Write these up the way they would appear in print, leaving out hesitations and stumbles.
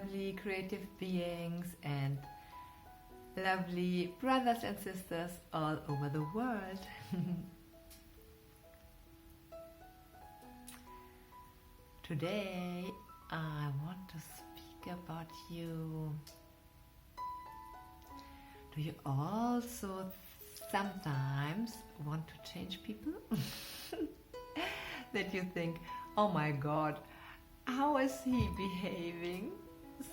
lovely creative beings and lovely brothers and sisters all over the world. Today I want to speak about you. Do you also sometimes want to change people? That you think, oh my God, how is he behaving?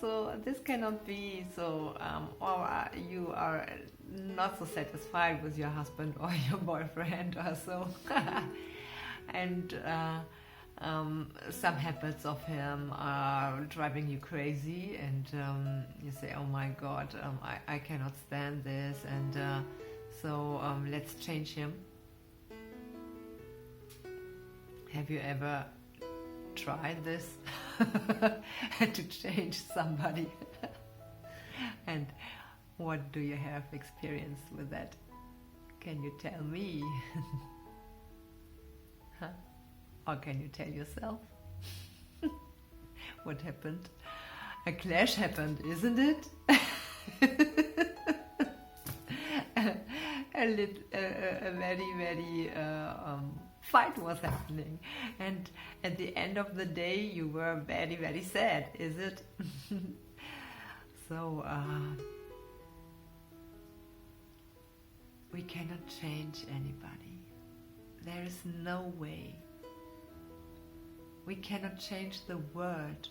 So this cannot be. So or you are not so satisfied with your husband or your boyfriend or so. And some habits of him are driving you crazy, and you say, oh my God, I cannot stand this, and so let's change him. Have you ever tried this? To change somebody? And what do you have experience with that? Can you tell me? Huh? Or can you tell yourself? What happened? A clash happened, isn't it? A very fight was happening, and at the end of the day you were very sad, is it? So we cannot change anybody. There is no way. We cannot change the world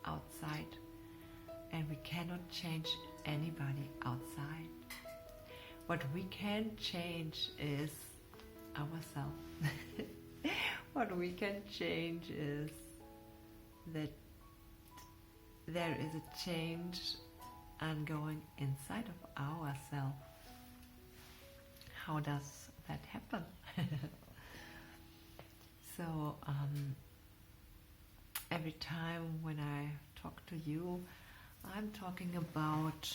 outside, and we cannot change anybody outside. What we can change is ourselves. What we can change is that there is a change ongoing inside of ourselves. How does that happen? So every time when I talk to you, I'm talking about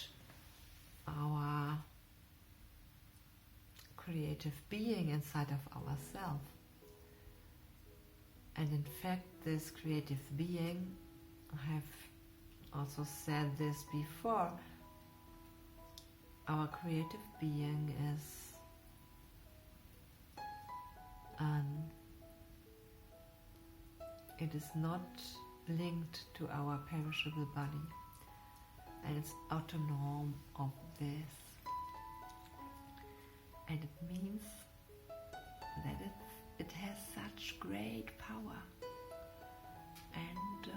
our creative being inside of ourselves. And in fact, this creative being, I have also said this before, our creative being is it is not linked to our perishable body, and it's autonomous of this. And it means that it has such great power, and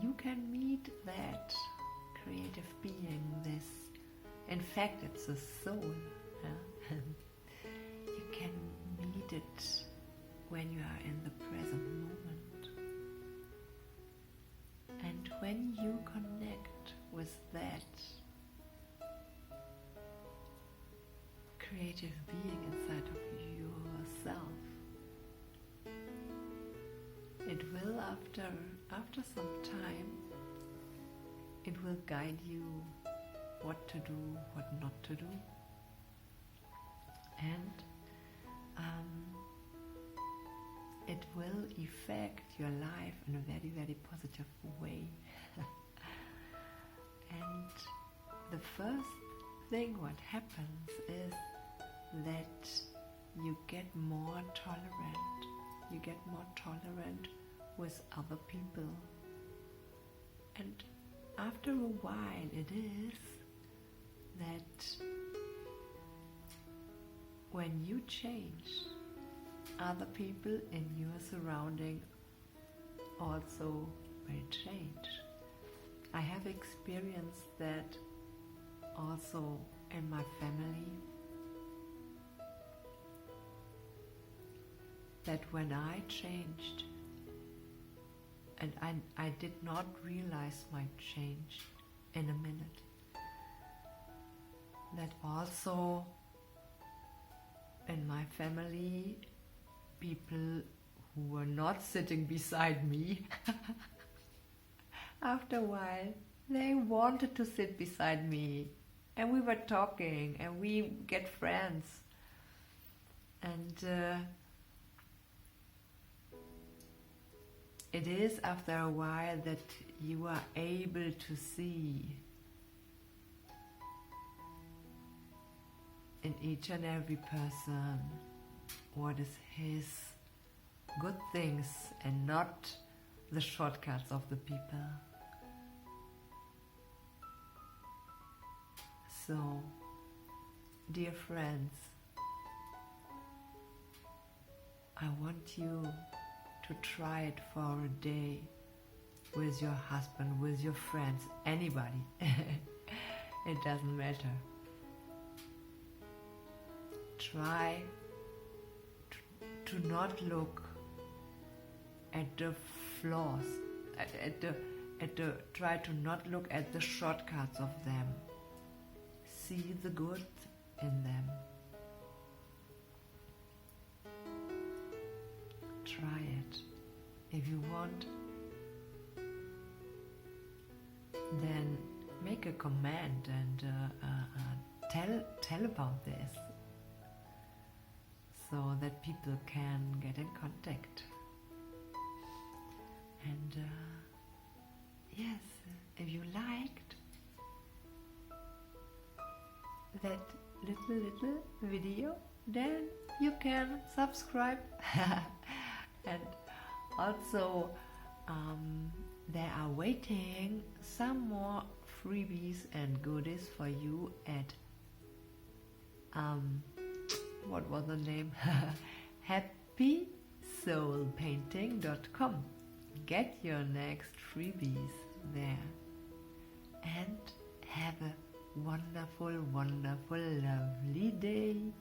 you can meet that creative being. This, in fact, it's a soul. You can meet it when you are in the present moment, and when you connect with that creative being inside of yourself, it will, after some time, it will guide you what to do, what not to do, and it will affect your life in a very positive way. And the first thing what happens is that you get more tolerant. You get more tolerant with other people. And after a while it is that when you change, other people in your surrounding also will change. I have experienced that also in my family, that when I changed, and I did not realize my change in a minute, that also in my family, people who were not sitting beside me, after a while, they wanted to sit beside me, and we were talking, and we get friends, and it is after a while that you are able to see in each and every person what is his good things and not the shortcuts of the people. So, dear friends, I want you to try it for a day with your husband, with your friends, anybody. It doesn't matter. Try to not look at the flaws, try to not look at the shortcuts of them. See the good in them. Try it. If you want, then make a comment and tell about this, so that people can get in contact. And yes, if you liked that little video, then you can subscribe. And also there are waiting some more freebies and goodies for you at what was the name? happysoulpainting.com. Get your next freebies there and have a wonderful, lovely day.